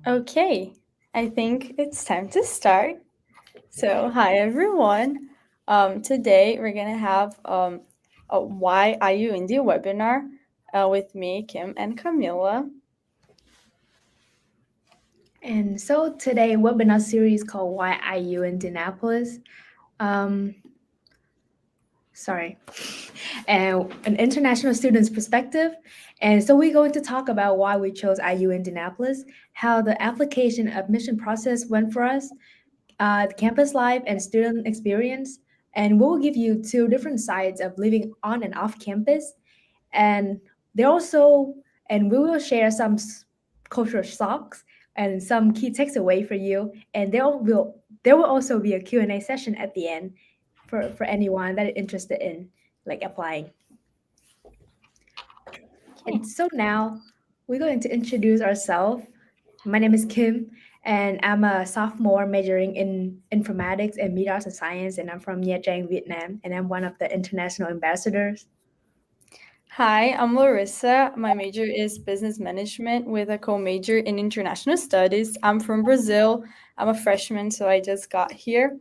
Okay, I think it's time to start. So, hi everyone. Today we're gonna have a Why IU Indy webinar with me, Kim, and Camila. And so today webinar series called Why IU Indianapolis. Um, sorry, and an international student's perspective. And so we're going to talk about why we chose IU Indianapolis, how the application admission process went for us, the campus life and student experience, and we'll give you two different sides of living on and off campus. And they also and we will share some cultural shocks and some key takeaway for you. And there will also be a Q&A session at the end for anyone that is interested in like applying. Okay. And so now we're going to introduce ourselves. My name is Kim, and I'm a sophomore majoring in informatics and media arts and science, and I'm from Nha Trang, Vietnam, and I'm one of the international ambassadors. Hi, I'm Larissa. My major is business management with a co-major in international studies. I'm from Brazil. I'm a freshman, so I just got here.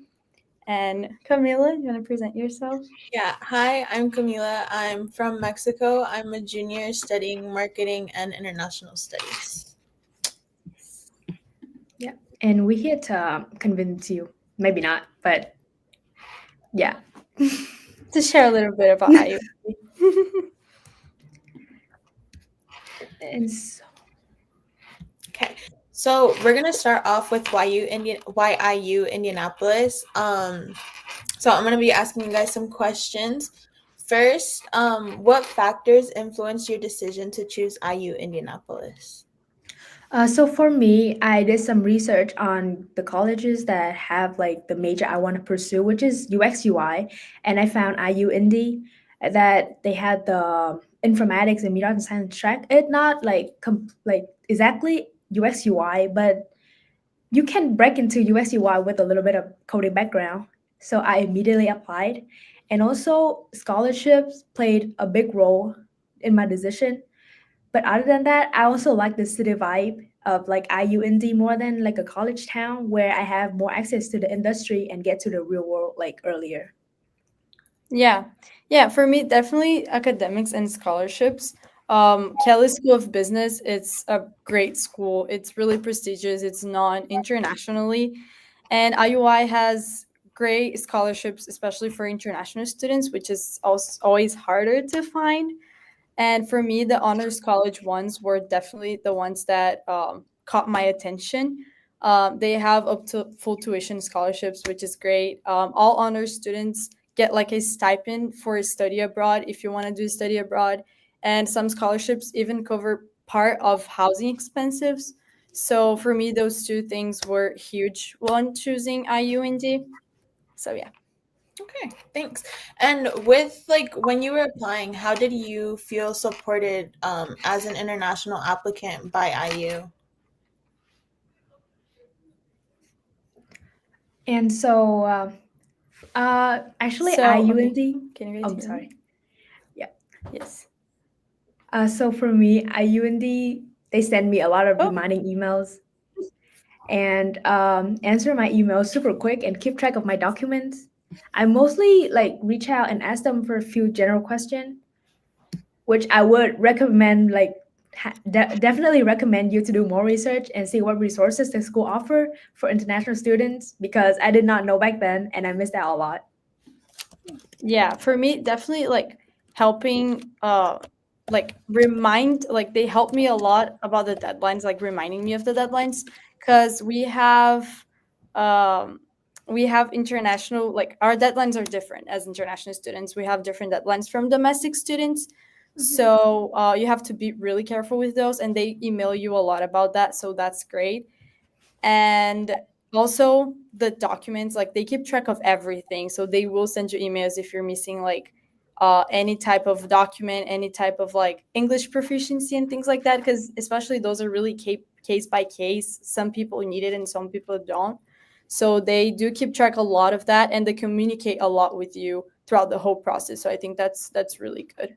And Camila, you want to present yourself? Yeah, hi, I'm Camila. I'm from Mexico. I'm a junior studying marketing and international studies. Yeah, and we're here to convince you. Maybe not, but yeah. To share a little bit about IU. And so, Okay, so we're gonna start off with why IU Indianapolis. So I'm gonna be asking you guys some questions. First, what factors influenced your decision to choose IU Indianapolis? so for me, I did some research on the colleges that have like the major I want to pursue, which is UX UI, and I found IU Indy that they had the informatics and media and science track. It not like like exactly UX UI, but you can break into UX UI with a little bit of coding background. So I immediately applied, and also scholarships played a big role in my decision. But other than that, I also like the city vibe of like IUND more than like a college town where I have more access to the industry and get to the real world like earlier. Yeah. Yeah, for me, definitely academics and scholarships. Kelly School of Business, it's a great school. It's really prestigious. It's known internationally. And IUI has great scholarships, especially for international students, which is also always harder to find. And for me, the honors college ones were definitely the ones that caught my attention. They have up to full tuition scholarships, which is great. All honors students get like a stipend for study abroad if you want to do study abroad, and some scholarships even cover part of housing expenses. So for me, those two things were huge when choosing IUND. So yeah. Okay, thanks. And with like when you were applying, how did you feel supported as an international applicant by IU? And so, actually, So okay, IUND. can you guys I'm hear me? sorry. Yeah. Yes. So for me, IUND, they send me a lot of Oh, reminding emails and answer my emails super quick and keep track of my documents. I mostly like reach out and ask them for a few general questions, which I would recommend, like, definitely recommend you to do more research and see what resources the school offer for international students because I did not know back then and I missed out a lot. yeah, for me, definitely like helping like remind like they help me a lot about the deadlines, like reminding me of the deadlines because um we have international like our deadlines are different as international students. We have different deadlines from domestic students. Mhm. So you have to be really careful with those and they email you a lot about that, so that's great. And also the documents, like they keep track of everything, so they will send you emails if you're missing like any type of document, any type of like English proficiency and things like that, because especially those are really case by case. Some people need it and some people don't, so they do keep track a lot of that and they communicate a lot with you throughout the whole process, so I think that's really good.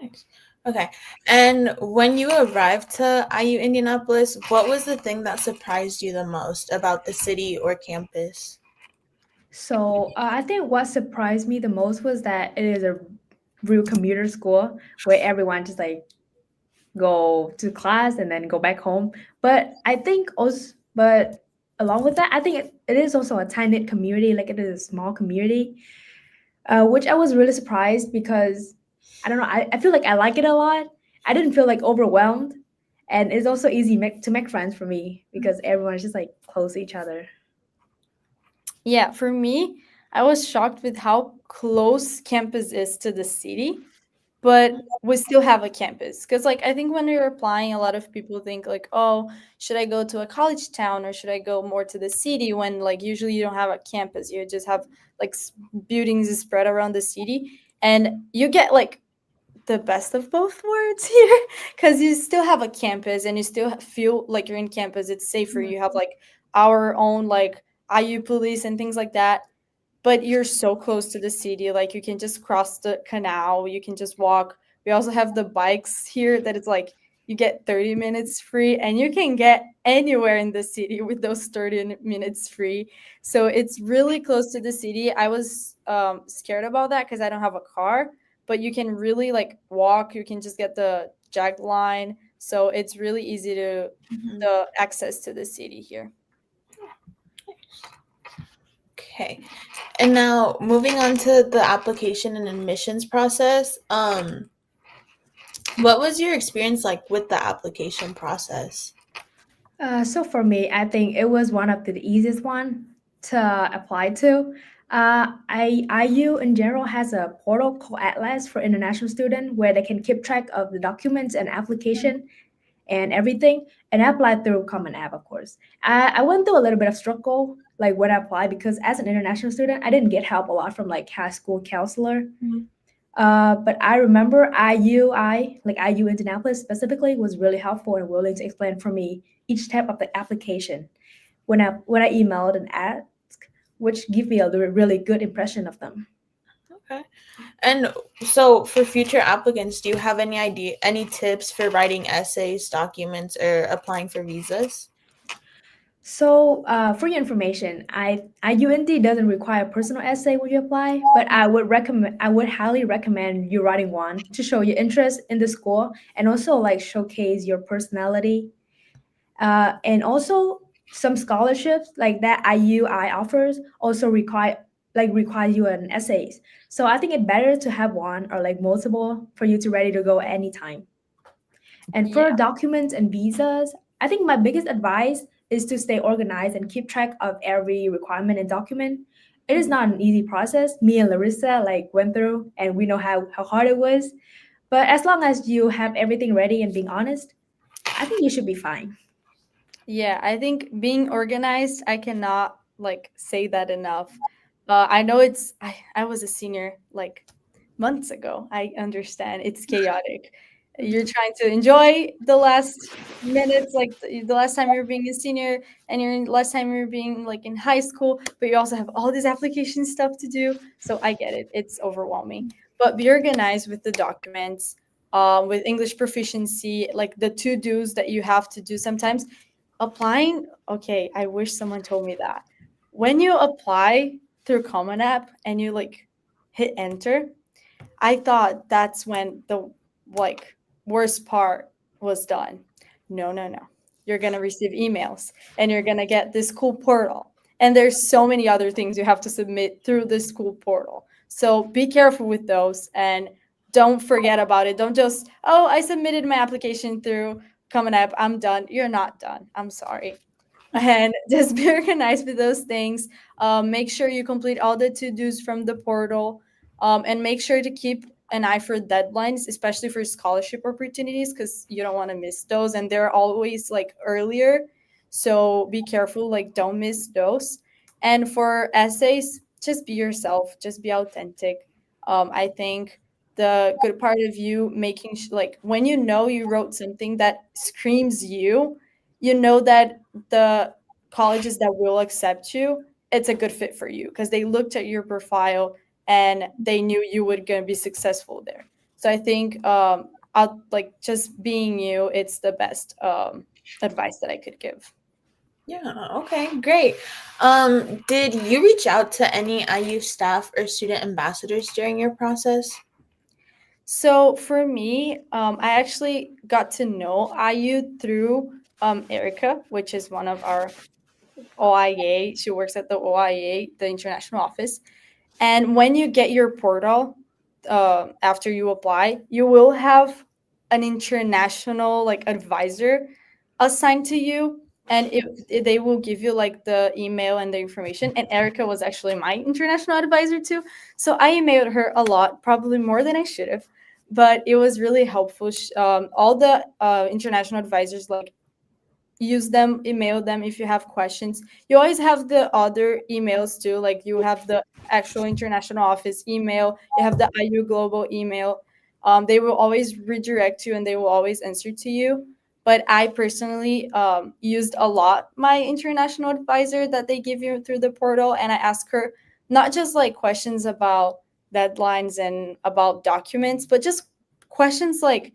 Nice. Okay. And when you arrived to IU Indianapolis, what was the thing that surprised you the most about the city or campus? So I think what surprised me the most was that it is a real commuter school where everyone just like go to class and then go back home. But I think also, but along with that, I think it is also a tight knit community. Like it is a small community, which I was really surprised because I don't know. I feel like I like it a lot. I didn't feel like overwhelmed, and it's also easy to make friends for me because everyone's just like close to each other. Yeah, for me, I was shocked with how close campus is to the city, but we still have a campus. Because, like, I think when you're applying, a lot of people think, like, oh, should I go to a college town or should I go more to the city when, like, usually you don't have a campus. You just have, like, buildings spread around the city. And you get, like, the best of both worlds here because you still have a campus and you still feel like you're in campus. It's safer. Mhm. You have, like, our own, like, IU police and things like that, but you're so close to the city. Like you can just cross the canal, you can just walk. We also have the bikes here that it's like you get 30 minutes free and you can get anywhere in the city with those 30 minutes free. So it's really close to the city. I was scared about that because I don't have a car, but you can really like walk. You can just get the jag line. So it's really easy to Mhm. the access to the city here. Okay. And now moving on to the application and admissions process, what was your experience like with the application process? So for me, I think it was one of the easiest one to apply to. IU in general has a portal called Atlas for international student where they can keep track of the documents and application and everything. And I applied through Common App, of course. I went through a little bit of struggle like when I applied because as an international student, I didn't get help a lot from like high school counselor. Mhm. But I remember IU Indianapolis specifically was really helpful and willing to explain for me each step of the application when I emailed and asked, which give me a really good impression of them. Okay. And so for future applicants, do you have any tips for writing essays, documents, or applying for visas? So, for your information, IUND doesn't require a personal essay when you apply, but I would highly recommend you writing one to show your interest in the school and also like showcase your personality. And also some scholarships like that IUI offers also require you an essays. So I think it better to have one or like multiple for you to ready to go anytime. And Yeah. for documents and visas, I think my biggest advice is to stay organized and keep track of every requirement and document. It is Mhm. not an easy process. Me and Larissa like went through and we know how hard it was. But as long as you have everything ready and being honest, I think you should be fine. Yeah, I think being organized, I cannot like say that enough. I know I was a senior like months ago. I understand it's chaotic. You're trying to enjoy the last minutes, like the last time you're being a senior and last time you're being like in high school, but you also have all this application stuff to do. So I get it. It's overwhelming. But be organized with the documents, with English proficiency, like the to-dos that you have to do sometimes applying, okay, I wish someone told me that. When you apply through Common App and you like hit enter, I thought that's when the like worst part was done. No, no, no. You're going to receive emails and you're going to get this cool portal. And there's so many other things you have to submit through this school portal. So be careful with those and don't forget about it. Don't just, oh, I submitted my application through Common App. I'm done. You're not done. I'm sorry. And just be organized with those things. Make sure you complete all the to dos from the portal, and make sure to keep an eye for deadlines, especially for scholarship opportunities, because you don't want to miss those. And they're always like earlier. So be careful, like, don't miss those. And for essays, just be yourself, just be authentic. I think the good part of you making like when you know you wrote something that screams you, you know that the colleges that will accept you, it's a good fit for you because they looked at your profile and they knew you would going to be successful there. So I think I'll like just being you. It's the best advice that I could give. Yeah, okay, great. Did you reach out to any IU staff or student ambassadors during your process? So for me, I actually got to know IU through Erica, which is one of our OIA. She works at the OIA, the international office. And when you get your portal, after you apply, you will have an international like advisor assigned to you, and they will give you like the email and the information. And Erica was actually my international advisor too, so I emailed her a lot, probably more than I should have, but it was really helpful. All the international advisors like use them, email them if you have questions. You always have the other emails too, like you have the actual international office email, you have the IU global email. They will always redirect you and they will always answer to you. But I personally used a lot my international advisor that they give you through the portal, and I ask her not just like questions about deadlines and about documents, but just questions like,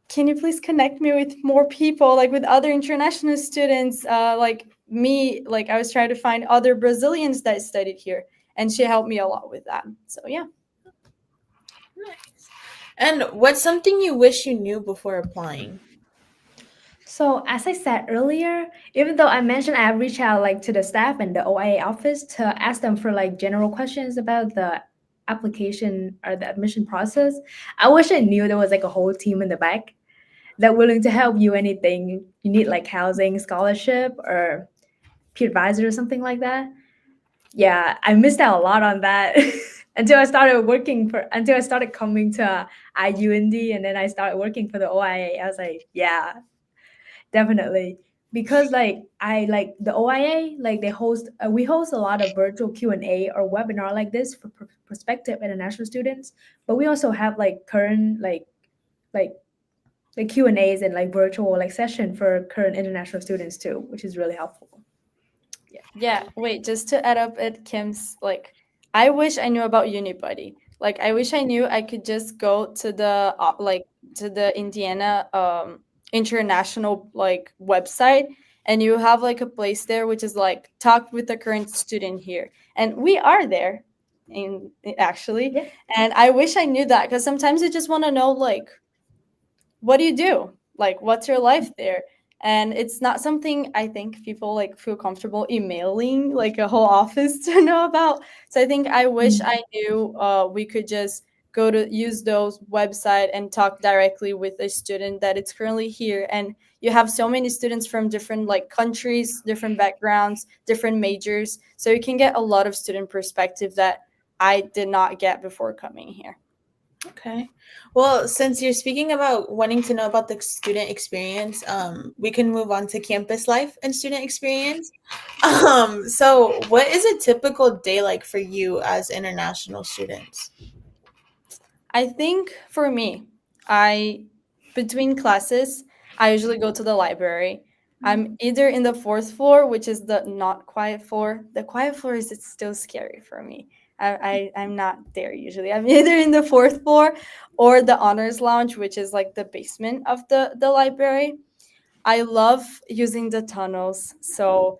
can you please connect me with more people, like with other international students, like me? Like I was trying to find other Brazilians that studied here, and she helped me a lot with that. So yeah. Nice. And what's something you wish you knew before applying? So as I said earlier, even though I mentioned I reached out like to the staff and the OIA office to ask them for like general questions about the application or the admission process, I wish I knew there was like a whole team in the back that willing to help you anything you need, like housing, scholarship, or peer advisor or something like that. Yeah, I missed out a lot on that until I started coming to IU Indy, and then I started working for the OIA. I was like, yeah, definitely. Because like I like the OIA, like they host we host a lot of virtual Q&A or webinar like this for prospective international students, but we also have like current like like Q&As and like virtual like session for current international students too, which is really helpful. Yeah. Yeah, wait, just to add up at Kim's, like, I wish I knew about Unibuddy. Like, I wish I knew I could just go to the to the Indiana international like website, and you have like a place there which is like talk with the current student here, and we are there, in actually. Yeah. And I wish I knew that, because sometimes you just want to know like, what do you do? Like, what's your life there? And it's not something I think people like feel comfortable emailing like a whole office to know about. So I think I wish I knew we could just go to use those website and talk directly with a student that it's currently here. And you have so many students from different like countries, different backgrounds, different majors. So you can get a lot of student perspective that I did not get before coming here. Okay. Well, since you're speaking about wanting to know about the student experience, we can move on to campus life and student experience. So what is a typical day like for you as international students? I think for me, I between classes, I usually go to the library. I'm either in the fourth floor, which is the not quiet floor. The quiet floor is it's still scary for me. I'm not there usually. I'm either in the fourth floor or the honors lounge, which is like the basement of the library. I love using the tunnels. So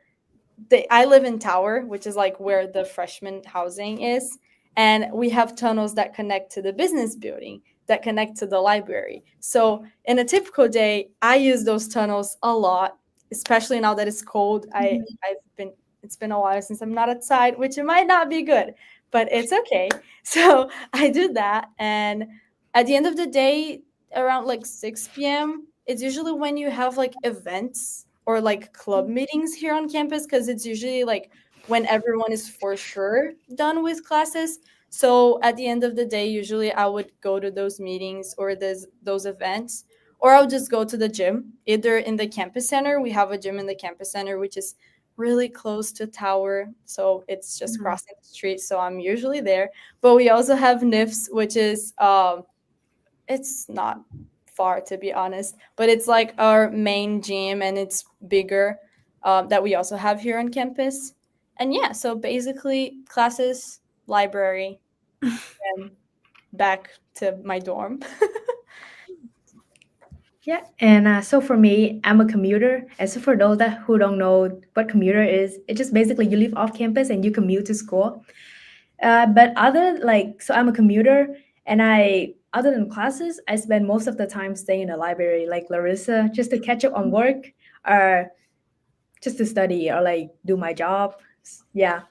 I live in Tower, which is like where the freshman housing is, and we have tunnels that connect to the business building, that connect to the library. So in a typical day, I use those tunnels a lot, especially now that it's cold. I've been It's been a while since I'm not outside, which it might not be good, but it's okay. So I do that, and at the end of the day, around like 6 p.m., it's usually when you have like events or like club meetings here on campus, because it's usually like when everyone is for sure done with classes. So at the end of the day, usually I would go to those meetings or those events, or I'll just go to the gym, either in the campus center. We have a gym in the campus center, which is really close to Tower. So it's just Mhm. crossing the street. So I'm usually there. But we also have NIFS, which is it's not far, to be honest, but it's like our main gym, and it's bigger, that we also have here on campus. And yeah, so basically classes, library, and back to my dorm. Yeah, and so for me, I'm a commuter. And so for those that who don't know what commuter is, it's just basically you live off campus and you commute to school. But other like, so I'm a commuter, and other than classes, I spend most of the time staying in the library, like Larissa, just to catch up on work or just to study or like do my job. Yeah.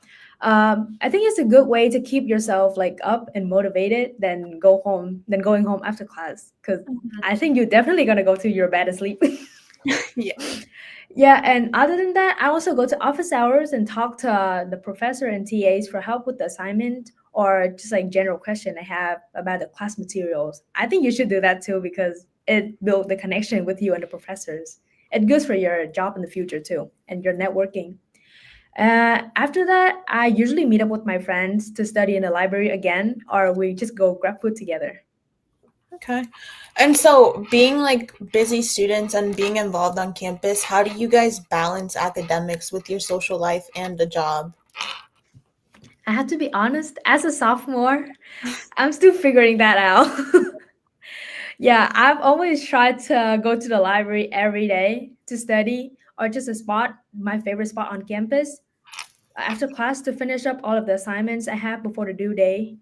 I think it's a good way to keep yourself like up and motivated than going home after class. Cause Mhm. I think you're definitely gonna go to your bed and sleep. Yeah. Yeah, and other than that, I also go to office hours and talk to the professor and TAs for help with the assignment or just like general question I have about the class materials. I think you should do that too because it builds the connection with you and the professors. It goes for your job in the future too and your networking. After that, I usually meet up with my friends to study in the library again, or we just go grab food together. Okay. And so, being like busy students and being involved on campus, how do you guys balance academics with your social life and the job? I have to be honest, as a sophomore, I'm still figuring that out. Yeah, I've always tried to go to the library every day to study or just a spot, my favorite spot on campus, after class to finish up all of the assignments I have before the due day.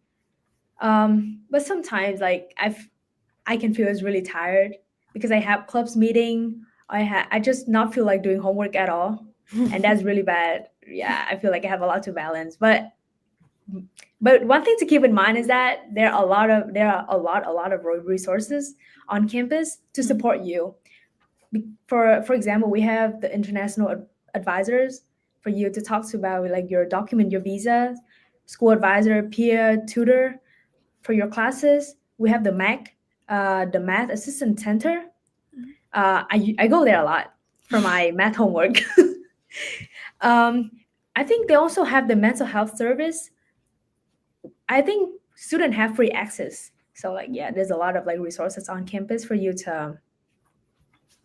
But sometimes, I can feel it's really tired because I have clubs meeting. I just not feel like doing homework at all, and that's really bad. Yeah, I feel like I have a lot to balance, but one thing to keep in mind is that there are a lot of resources on campus to support you. For example, we have the international advisors for you to talk to about like your document, your visa, school advisor, peer tutor for your classes. We have the MAC, the Math Assistant Center. I go there a lot for my math homework. um, I think they also have the mental health service. I think students have free access. So like yeah, there's a lot of like resources on campus for you to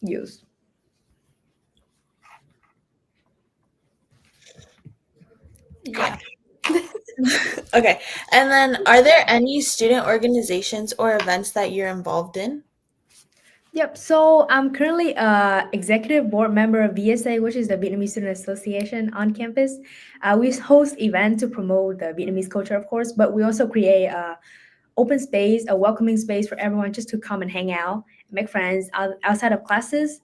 use. Yeah. Okay. And then, are there any student organizations or events that you're involved in? Yep. So I'm currently a executive board member of VSA, which is the Vietnamese Student Association on campus. We host events to promote the Vietnamese culture, of course, but we also create a open space, a welcoming space for everyone just to come and hang out, make friends outside of classes.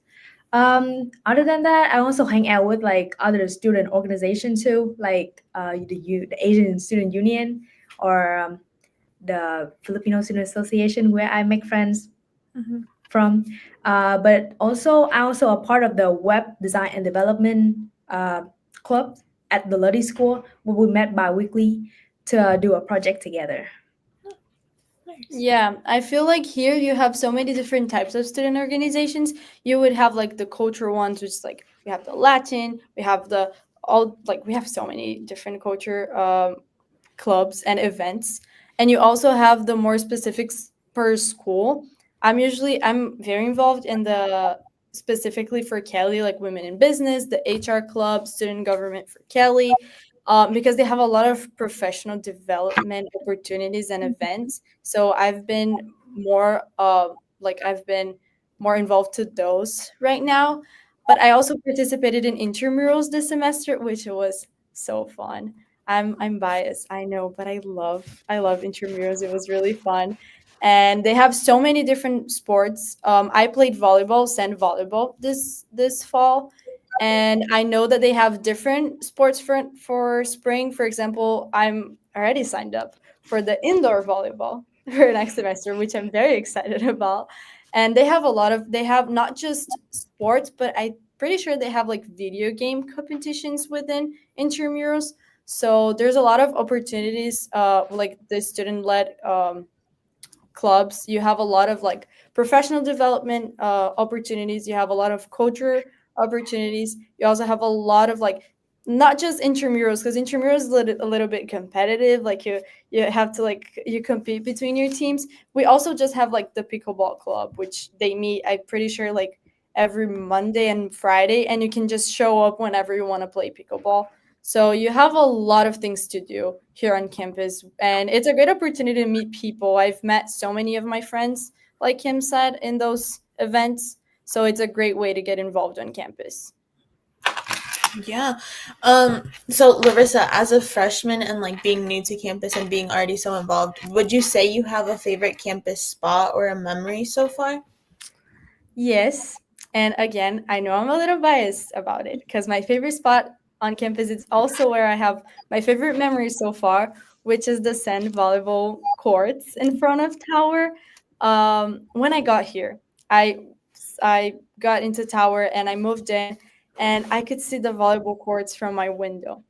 Other than that, I also hang out with like other student organizations too, like the Asian Student Union or the Filipino Student Association, where I make friends Mhm. from. But also, I'm also a part of the web design and development club at the Luddy School, where we met bi-weekly to do a project together. Nice. Yeah, I feel like here you have so many different types of student organizations. You would have like the cultural ones, which is like we have the Latin, we have the all like we have so many different culture clubs and events, and you also have the more specifics per school. I'm very involved in the specifically for Kelly, like women in business, the HR club, student government for Kelly, because they have a lot of professional development opportunities and events. So I've been more involved to those right now. But I also participated in intramurals this semester, which was so fun. I'm biased, I know, but I love intramurals. It was really fun. And they have so many different sports. I played volleyball, sand volleyball this fall, and I know that they have different sports for spring. For example, I'm already signed up for the indoor volleyball for next semester, which I'm very excited about. And they have not just sports, but I'm pretty sure they have like video game competitions within intramurals. So there's a lot of opportunities, like the student led clubs. You have a lot of like professional development opportunities. You have a lot of culture opportunities. You also have a lot of like not just intramurals, because intramurals is a little bit competitive. Like you have to like you compete between your teams. We also just have like the pickleball club, which they meet, I'm pretty sure, like every Monday and Friday, and you can just show up whenever you want to play pickleball. So you have a lot of things to do here on campus, and it's a great opportunity to meet people. I've met so many of my friends, like Kim said, in those events. So it's a great way to get involved on campus. Yeah. So Larissa, as a freshman and like being new to campus and being already so involved, would you say you have a favorite campus spot or a memory so far? Yes. And again, I know I'm a little biased about it because my favorite spot on campus is also where I have my favorite memory so far, which is the sand volleyball courts in front of Tower. When I got here, I got into Tower and I moved in, and I could see the volleyball courts from my window.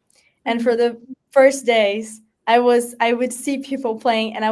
And for the first days, I would see people playing, and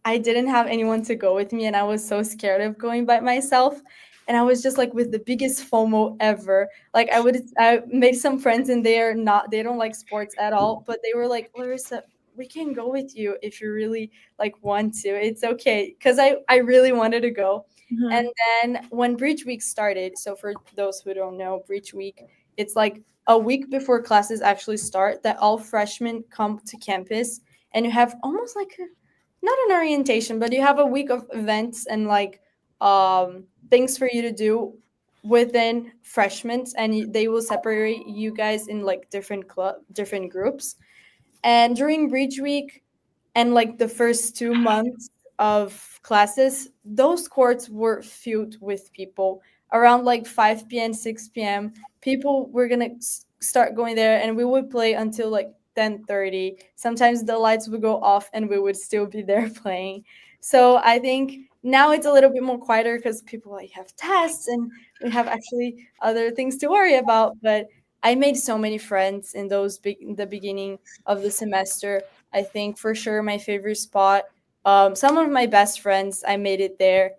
I didn't have anyone to go with me, and I was so scared of going by myself. And I was just like with the biggest FOMO ever. Like I made some friends and they don't like sports at all, but they were like, Larissa, we can go with you if you really like want to. It's okay. Cause I really wanted to go. And Mm-hmm. then when Bridge Week started, so for those who don't know, Bridge Week, it's like a week before classes actually start that all freshmen come to campus, and you have almost like not an orientation, but you have a week of events and like things for you to do within freshmen, and they will separate you guys in like different groups. And during Bridge Week and like the first 2 months of classes, those courts were filled with people. Around like 5 p.m., 6 p.m., people were gonna start going there, and we would play until like 10:30. Sometimes the lights would go off, and we would still be there playing. So I think now it's a little bit more quieter because people like have tests, and we have actually other things to worry about. But I made so many friends in in the beginning of the semester. I think for sure my favorite spot. Some of my best friends, I made it there,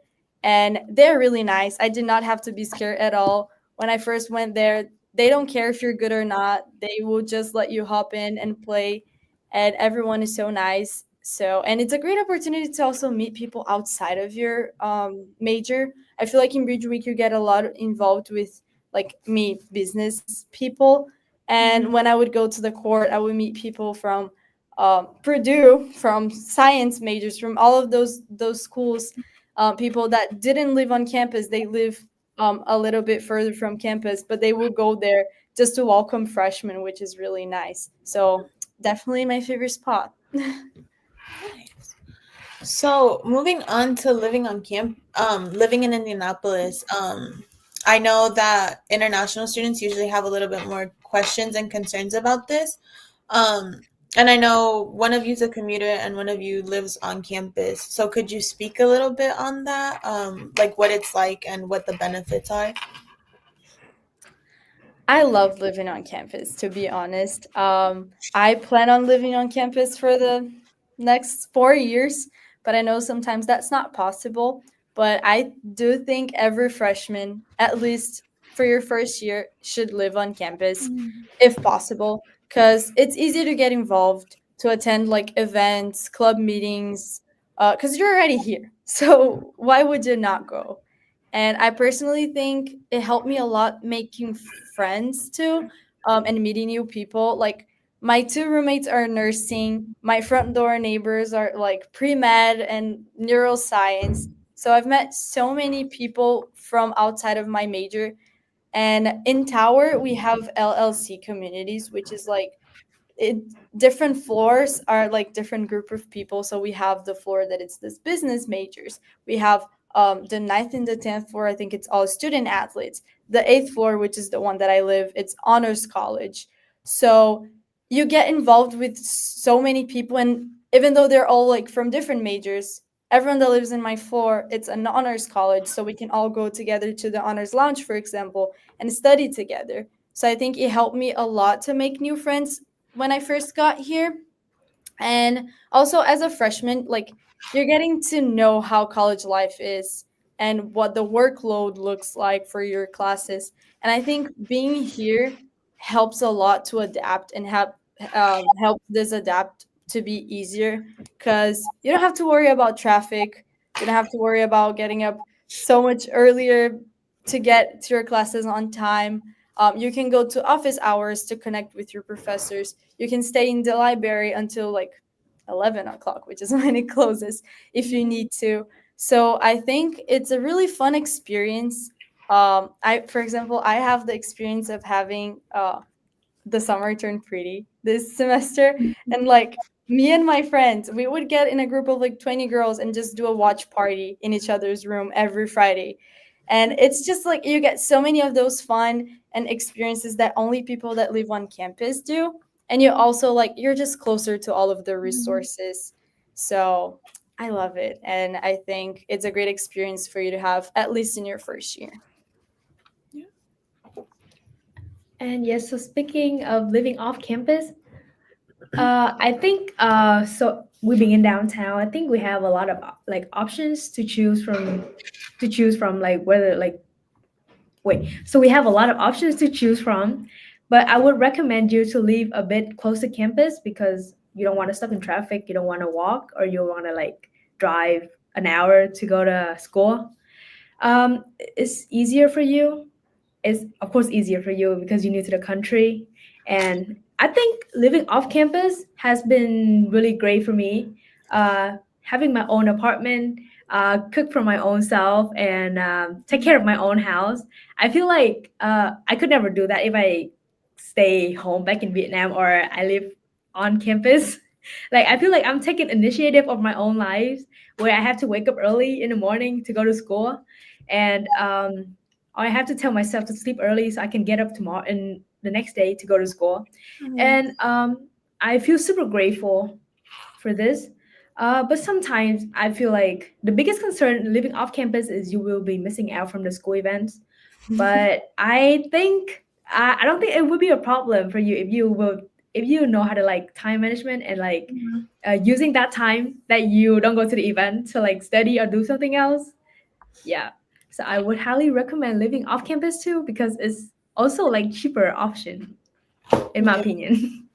and they're really nice. I did not have to be scared at all when I first went there. They don't care if you're good or not. They will just let you hop in and play, and everyone is so nice. So, and it's a great opportunity to also meet people outside of your major. I feel like in Bridge Week you get a lot involved with like me business people, and when I would go to the court, I would meet people from Purdue, from science majors, from all of those schools. People that didn't live on campus, they live a little bit further from campus, but they will go there just to welcome freshmen, which is really nice. So definitely my favorite spot. Nice. So moving on to living on living in Indianapolis. I know that international students usually have a little bit more questions and concerns about this. Um, and I know one of you's a commuter and one of you lives on campus. So could you speak a little bit on that? Like what it's like and what the benefits are? I love living on campus, to be honest. I plan on living on campus for the next 4 years, but I know sometimes that's not possible. But I do think every freshman, at least for your first year, should live on campus if possible, because it's easy to get involved, to attend like events, club meetings, because you're already here. So why would you not go? And I personally think it helped me a lot making friends too, and meeting new people. Like my two roommates are nursing, my front door neighbors are like pre med and neuroscience. So I've met so many people from outside of my major. And in Tower, we have LLC communities, which is like it different floors are like different group of people. So we have the floor that it's this business majors. We have the ninth and the 10th floor, I think it's all student athletes. The eighth floor, which is the one that I live, it's honors college. So you get involved with so many people, and even though they're all like from different majors, everyone that lives in my floor, it's an honors college, so we can all go together to the honors lounge, for example, and study together. So I think it helped me a lot to make new friends when I first got here. And also as a freshman, like you're getting to know how college life is and what the workload looks like for your classes. And I think being here helps a lot to adapt and help this adapt to be easier because you don't have to worry about traffic. You don't have to worry about getting up so much earlier to get to your classes on time. You can go to office hours to connect with your professors. You can stay in the library until like 11 o'clock, which is when it closes if you need to. So I think it's a really fun experience. For example, I have the experience of having the summer turned pretty this semester, and like me and my friends, we would get in a group of like 20 girls and just do a watch party in each other's room every Friday. And it's just like you get so many of those fun and experiences that only people that live on campus do. And you also like you're just closer to all of the resources. So I love it, and I think it's a great experience for you to have at least in your first year. And yes, so speaking of living off campus, I think so living in downtown, I think we have a lot of like options to choose from like whether like wait. So we have a lot of options to choose from, but I would recommend you to leave a bit close to campus because you don't want to stuck in traffic, you don't want to walk, or you want to like drive an hour to go to school. It's easier for you, is of course easier for you because you're new to the country. And I think living off campus has been really great for me. Having my own apartment, cook for my own self, and take care of my own house. I feel like I could never do that if I stay home back in Vietnam or I live on campus. Like I feel like I'm taking initiative of my own lives where I have to wake up early in the morning to go to school, and I have to tell myself to sleep early so I can get up tomorrow and the next day to go to school. Mhm. And I feel super grateful for this. But sometimes I feel like the biggest concern living off campus is you will be missing out from the school events. But I don't think it would be a problem for you if you know how to like time management and like Mhm. using that time that you don't go to the event to like study or do something else. Yeah. So I would highly recommend living off campus too because it's also like cheaper option in my Yeah. opinion.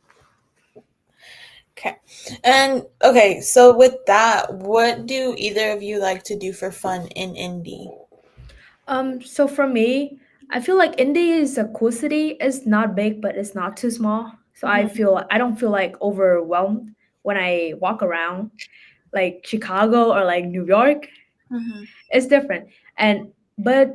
Okay. And okay, so with that, what do either of you like to do for fun in Indy? So for me, I feel like India is a cool city. It's not big, but it's not too small. So Mhm. I don't feel like overwhelmed when I walk around like Chicago or like New York. Mhm. It's different. And but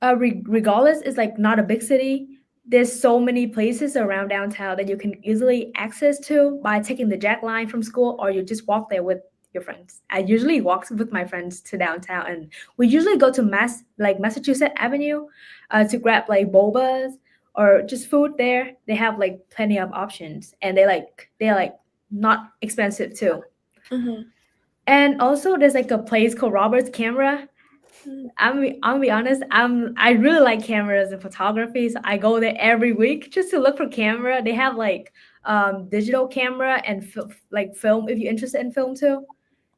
regardless, it's like not a big city. There's so many places around downtown that you can easily access to by taking the jack line from school, or you just walk there with your friends. I usually walk with my friends to downtown, and we usually go to Massachusetts Avenue, to grab like bobas or just food there. They have like plenty of options, and they're like not expensive too. Mhm. And also, there's like a place called Robert's Camera. Mhm. I'll be honest. I really like cameras and photography, so I go there every week just to look for camera. They have like digital camera and like film if you're interested in film too.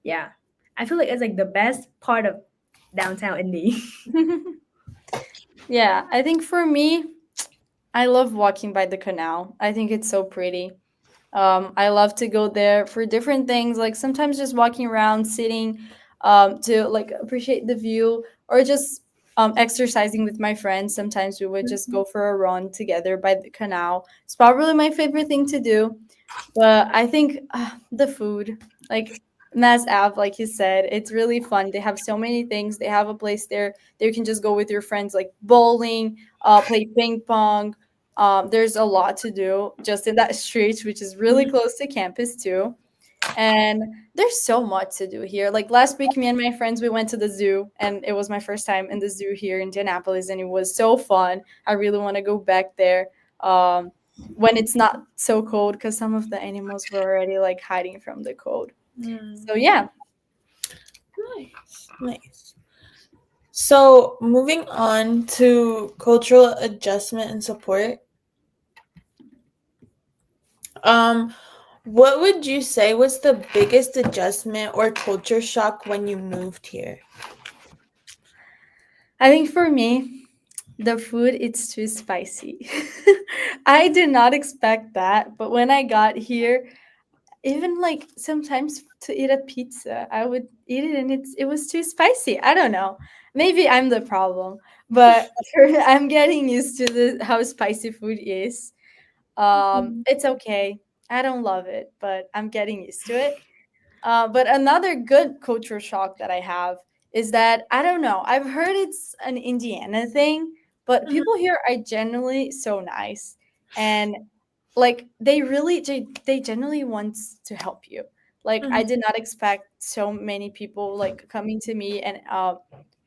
Yeah, I feel like it's like the best part of downtown Indy. Yeah, I think for me, I love walking by the canal. I think it's so pretty. I love to go there for different things, like sometimes just walking around, sitting, to like appreciate the view, or just exercising with my friends. Sometimes we would just go for a run together by the canal. It's probably my favorite thing to do. But I think the food, like Mass Ave, like you said, it's really fun. They have so many things. They have a place there that you can just go with your friends, like bowling, play ping pong. There's a lot to do just in that street, which is really close to campus too. And there's so much to do here. Like last week, me and my friends, we went to the zoo, and it was my first time in the zoo here in Indianapolis, and it was so fun. I really want to go back there when it's not so cold, because some of the animals were already like hiding from the cold. Mm. So yeah. Nice. Nice. So, moving on to cultural adjustment and support. Um, what would you say was the biggest adjustment or culture shock when you moved here? I think for me, the food it's too spicy. I did not expect that, but when I got here, even like sometimes to eat a pizza, I would eat it and it was too spicy. I don't know. Maybe I'm the problem, but I'm getting used to how spicy food is. Mhm. It's okay. I don't love it, but I'm getting used to it. But another good culture shock that I have is that I don't know. I've heard it's an Indiana thing, but Mhm, people here are generally so nice, and like they genuinely want to help you. Like I mhm, did not expect so many people like coming to me and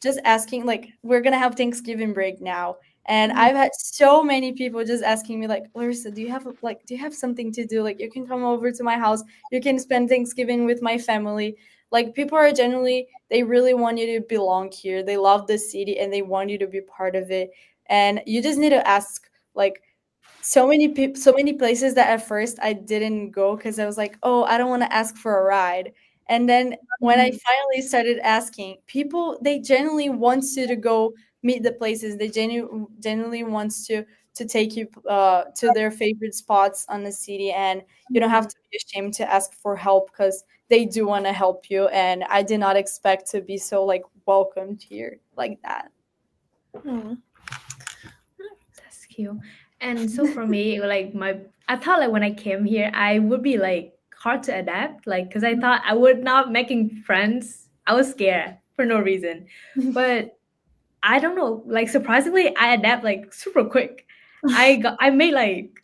just asking like we're gonna have Thanksgiving break now, and mhm, I've had so many people just asking me like, Larissa, do you have something to do? Like you can come over to my house, you can spend Thanksgiving with my family. Like people are generally they really want you to belong here. They love the city and they want you to be part of it. And you just need to ask like so many places that at first I didn't go because I was like, oh, I don't want to ask for a ride. And then when I mhm, finally started asking, people they genuinely wants you to go meet the places. They genuinely wants to take you to their favorite spots on the city, and you don't have mhm, to be ashamed to ask for help because they do want to help you. And I did not expect to be so like welcomed here like that. mhm, That's cute. And so for me, like I thought like when I came here, I would be like hard to adapt, like because I thought I would not making friends. I was scared for no reason, but I don't know. Like surprisingly, I adapt like super quick. I made like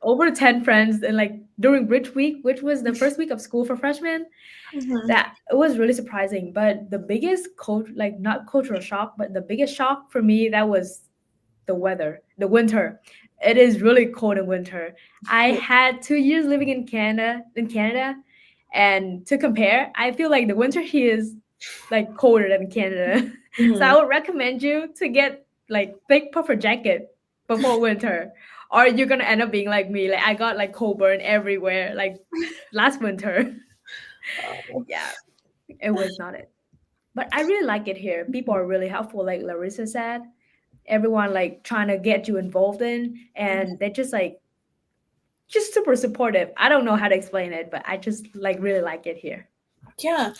over 10 friends, and like during Bridge Week, which was the first week of school for freshmen, mhm, that it was really surprising. But the biggest like not cultural shock, but the biggest shock for me that was the weather, the winter. It is really cold in winter. I had 2 years living in Canada, and to compare, I feel like the winter here is like colder than Canada. So I mhm. would recommend you to get like thick puffer jacket before winter, or you're gonna end up being like me. Like I got like cold burn everywhere, like last winter. Yeah, it was not it. But I really like it here. People are really helpful, like Larissa said. Everyone like trying to get you involved in, and they're just super supportive. I don't know how to explain it, but I just like really like it here. Yeah.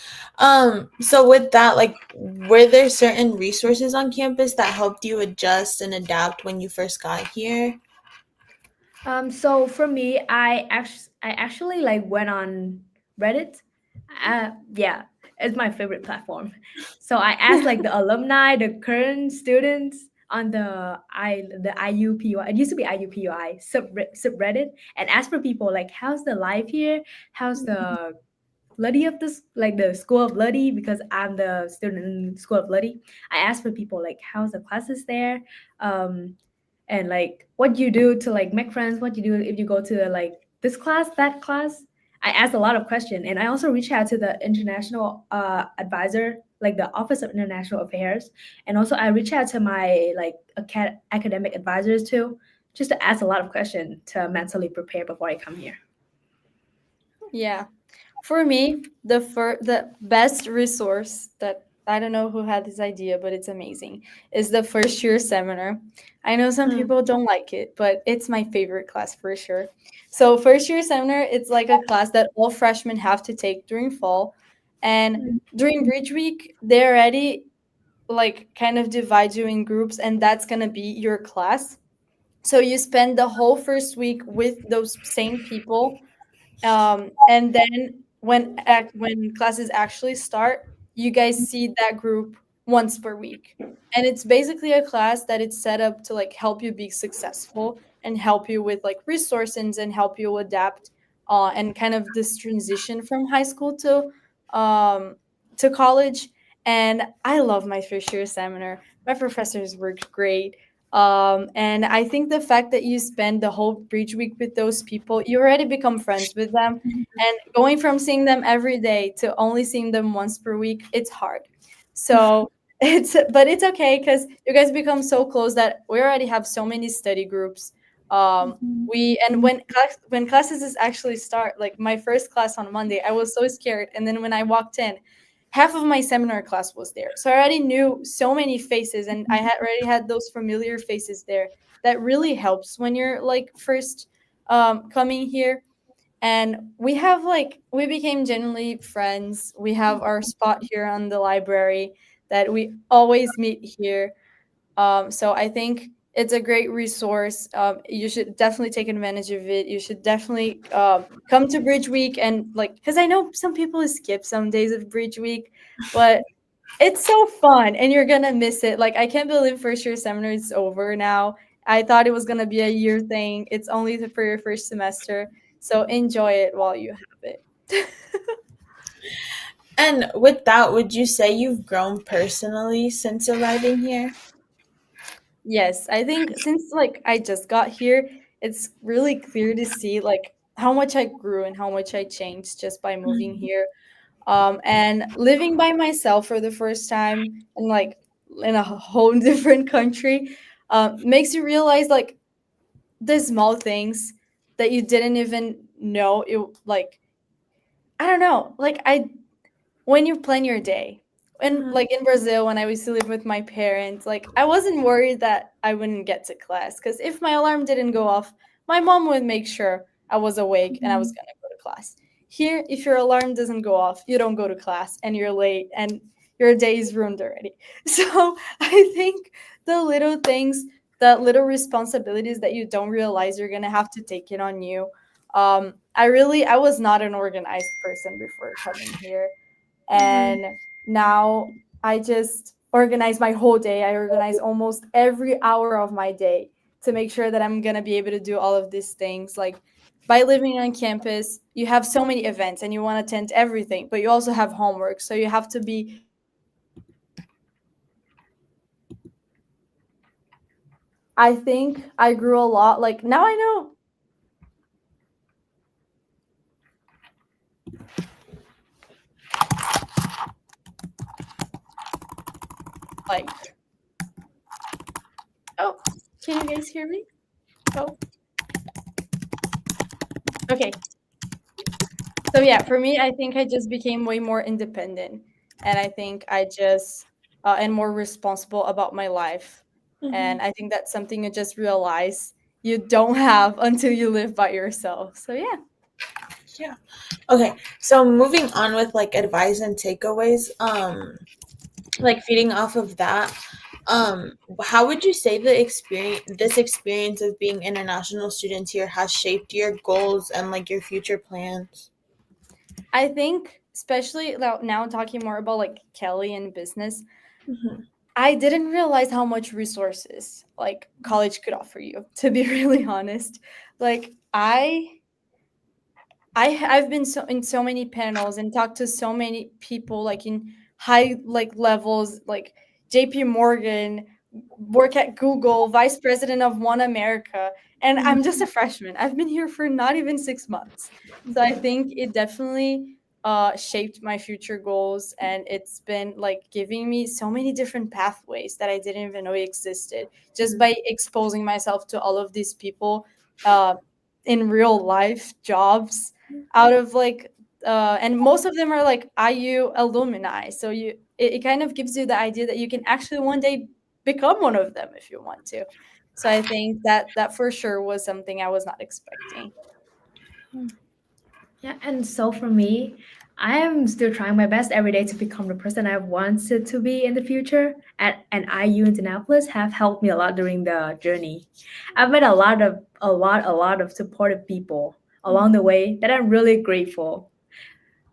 So with that, like, were there certain resources on campus that helped you adjust and adapt when you first got here? So for me, I actually like went on Reddit. Yeah, it's my favorite platform. So I asked like the alumni, the current students on the IUPUI. It used to be IUPUI subreddit, and asked for people like, how's the life here? How's the Luddy of this like the School of Luddy, because I'm the student in School of Luddy. I asked for people like, how's the classes there, um, and like what you do to like make friends, what you do if you go to like this class, that class. I asked a lot of questions, and I also reached out to the international advisor, like the Office of International Affairs, and also I reached out to my like academic advisors too, just to ask a lot of questions to mentally prepare before I come here. Yeah. For me, the best resource that I don't know who had this idea, but it's amazing, is the first year seminar. I know some Mm, people don't like it, but it's my favorite class for sure. So first year seminar, it's like a class that all freshmen have to take during fall. And mm, during Bridge Week, they already like kind of divide you in groups, and that's gonna be your class. So you spend the whole first week with those same people, and then when classes actually start, you guys see that group once per week, and it's basically a class that it's set up to like help you be successful and help you with like resources and help you adapt, and kind of this transition from high school um, to college. And I love my first year seminar. My professors were great. And I think the fact that you spend the whole breach week with those people, you already become friends with them. And going from seeing them every day to only seeing them once per week, it's hard. So but it's okay because you guys become so close that we already have so many study groups. Mhm. We and when classes is actually start, like my first class on Monday, I was so scared. And then when I walked in, half of my seminar class was there. So I already knew so many faces, and I had already had those familiar faces there. That really helps when you're like first coming here. And we became genuinely friends. We have our spot here on the library that we always meet here. So I think It's a great resource. You should definitely take advantage of it. You should definitely come to Bridge Week and like, because I know some people skip some days of Bridge Week, but it's so fun and you're gonna miss it. Like, I can't believe first year seminar is over now. I thought it was gonna be a year thing. It's only for your first semester, so enjoy it while you have it. And with that, would you say you've grown personally since arriving here? Yes, I think since like I just got here, it's really clear to see like how much I grew and how much I changed just by moving Mhm. here. And living by myself for the first time and like in a whole different country makes you realize like the small things that you didn't even know it like I don't know like I when you plan your day and Mhm. like in Brazil when I used to live with my parents, like I wasn't worried that I wouldn't get to class because if my alarm didn't go off, my mom would make sure I was awake and I was Mhm. gonna go to class. Here, if your alarm doesn't go off, you don't go to class and you're late and your day is ruined already. So I think the little things, the little responsibilities that you don't realize you're gonna have to take it on you. I was not an organized person before coming here, Mhm. and now I just organize my whole day. I organize almost every hour of my day to make sure that I'm going to be able to do all of these things. Like by living on campus, you have so many events and you want to attend everything, but you also have homework. So you have to be I think I grew a lot. Like now I know like oh, can you guys hear me? Oh, okay. So yeah, for me, I think I just became way more independent, and I think I just and more responsible about my life. And Mhm. I think that's something you just realize you don't have until you live by yourself. So yeah, Yeah. Okay. So moving on with like advice and takeaways, like feeding off of that, how would you say this experience of being international students here has shaped your goals and like your future plans? I think especially now talking more about like Kelly and business, Mhm. I didn't realize how much resources like college could offer you. To be really honest, like I've been so in so many panels and talked to so many people like in high like levels like JP Morgan, work at Google, vice president of One America, and I'm just a freshman. I've been here for not even 6 months. So I think it definitely shaped my future goals, and it's been like giving me so many different pathways that I didn't even know existed just by exposing myself to all of these people uh, in real life jobs out of like and most of them are like IU alumni. So it kind of gives you the idea that you can actually one day become one of them if you want to. So I think that for sure was something I was not expecting. Yeah, and so for me, I am still trying my best every day to become the person I wanted to be in the future. And IU Indianapolis have helped me a lot during the journey. I've met a lot of supportive people along the way that I'm really grateful.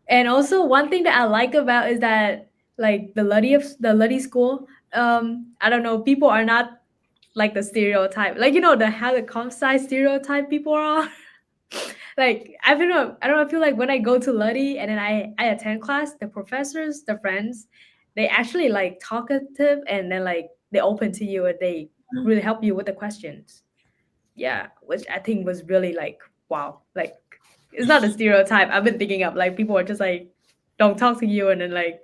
And also one thing that I like about is that like the Luddy school, I don't know, people are not like the stereotype, like the how the comp sci stereotype people are. Like I don't know, I feel like when I go to Luddy and then I attend class, the professors, the friends, they actually like talkative and then like they open to you and they really help you with the questions. Yeah, which I think was really like wow. Like it's not a stereotype I've been thinking of. Like people are just like don't talk to you and then like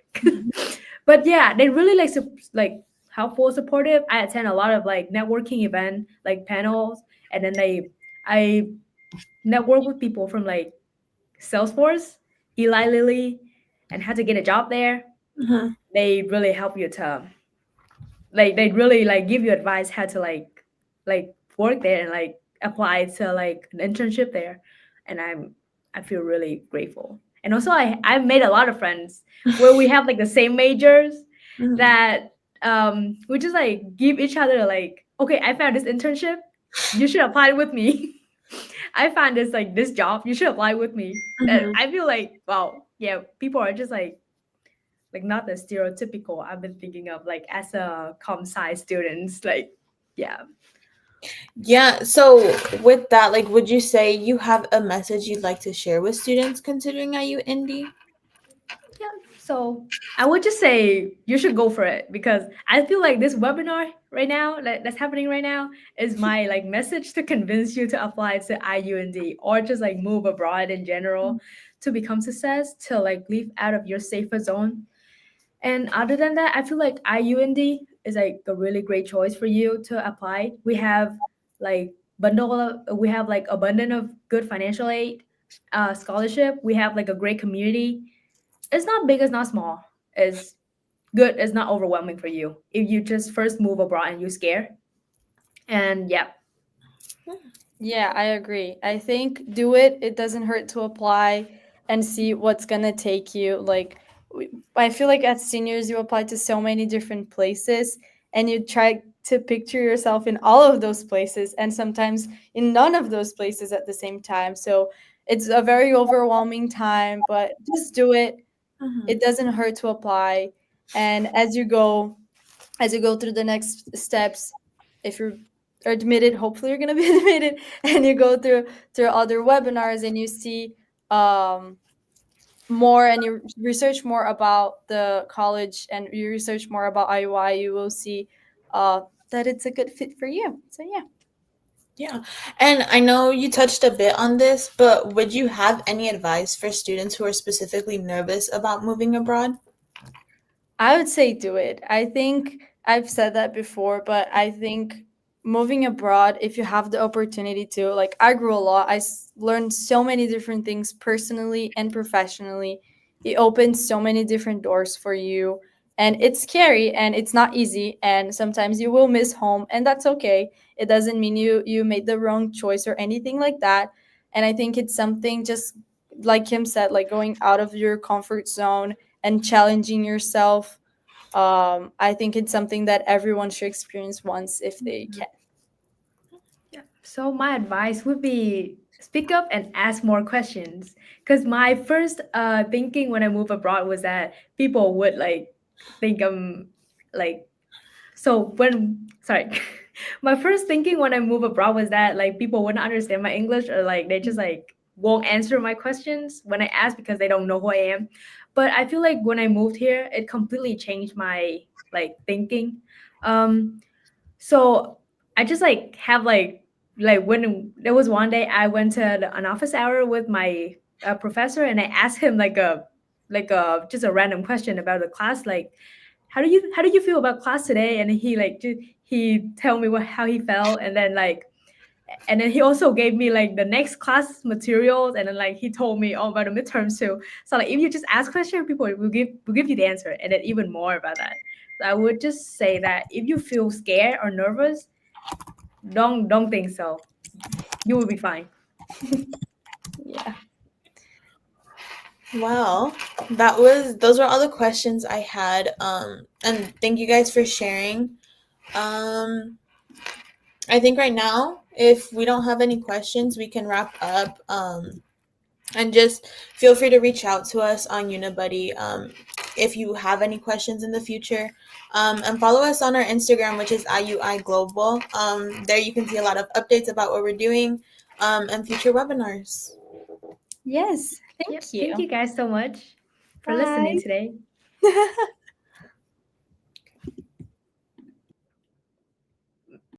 but yeah, they really like helpful, supportive. I attend a lot of like networking event, like panels, and then I network with people from like Salesforce, Eli Lilly, and how to get a job there. Mhm. They really help you to like they really like give you advice how to like work there and like apply to like an internship there. And I feel really grateful. And also I've made a lot of friends where we have like the same majors Mhm. that we just like give each other like okay, I found this internship. You should apply with me. I found this job. You should apply with me. Mhm. I feel like, wow, yeah, people are just like not the stereotypical I've been thinking of like as a com sci students. Like, yeah. Yeah, so with that, like, would you say you have a message you'd like to share with students considering IU Indy? Yeah, so I would just say you should go for it because I feel like this webinar right now that's happening right now is my like message to convince you to apply to IUND or just like move abroad in general to become success to like leave out of your safer zone. And other than that, I feel like IUND is like a really great choice for you to apply. We have like we have like abundant of good financial aid, scholarship. We have like a great community. It's not big, it's not small. It's good, it's not overwhelming for you. If you just first move abroad and you're scared. And yeah. Yeah, I agree. I think do it. It doesn't hurt to apply and see what's gonna take you. Like, I feel like as seniors, you apply to so many different places, and you try to picture yourself in all of those places, and sometimes in none of those places at the same time. So it's a very overwhelming time, but just do it. Mhm. It doesn't hurt to apply, and as you go through the next steps, if you're admitted, hopefully you're going to be admitted, and you go through other webinars and you see um, more and you research more about the college and you research more about IUI, you will see that it's a good fit for you. So yeah. Yeah. And I know you touched a bit on this, but would you have any advice for students who are specifically nervous about moving abroad? I would say do it. I think I've said that before, but I think moving abroad, if you have the opportunity to, like, I grew a lot. Learned so many different things personally and professionally. It opens so many different doors for you. And it's scary and it's not easy. And sometimes you will miss home, and that's okay. It doesn't mean you made the wrong choice or anything like that. And I think it's something just like Kim said, like going out of your comfort zone and challenging yourself. I think it's something that everyone should experience once if they can. Yeah. So my advice would be speak up and ask more questions. Because my first thinking when I moved abroad was that people would like think I'm like so when sorry. My first thinking when I moved abroad was that like people wouldn't understand my English or like they just like won't answer my questions when I ask because they don't know who I am. But I feel like when I moved here, it completely changed my like thinking. Um so I just like have like when there was one day I went to an office hour with my professor and I asked him like a just a random question about the class like how do you feel about class today and he like he tell me what how he felt and then he also gave me like the next class materials and then like he told me all about the midterms too. So like if you just ask questions, people will give you the answer and then even more about that. So I would just say that if you feel scared or nervous, don't think so. You will be fine. Yeah. Well, those were all the questions I had. And thank you guys for sharing. Um, I think right now, if we don't have any questions, we can wrap up. And just feel free to reach out to us on Unibuddy if you have any questions in the future. And follow us on our Instagram, which is IUI Global. There you can see a lot of updates about what we're doing and future webinars. Yes. Yep. Thank Thank you. you guys so much for listening Bye. today.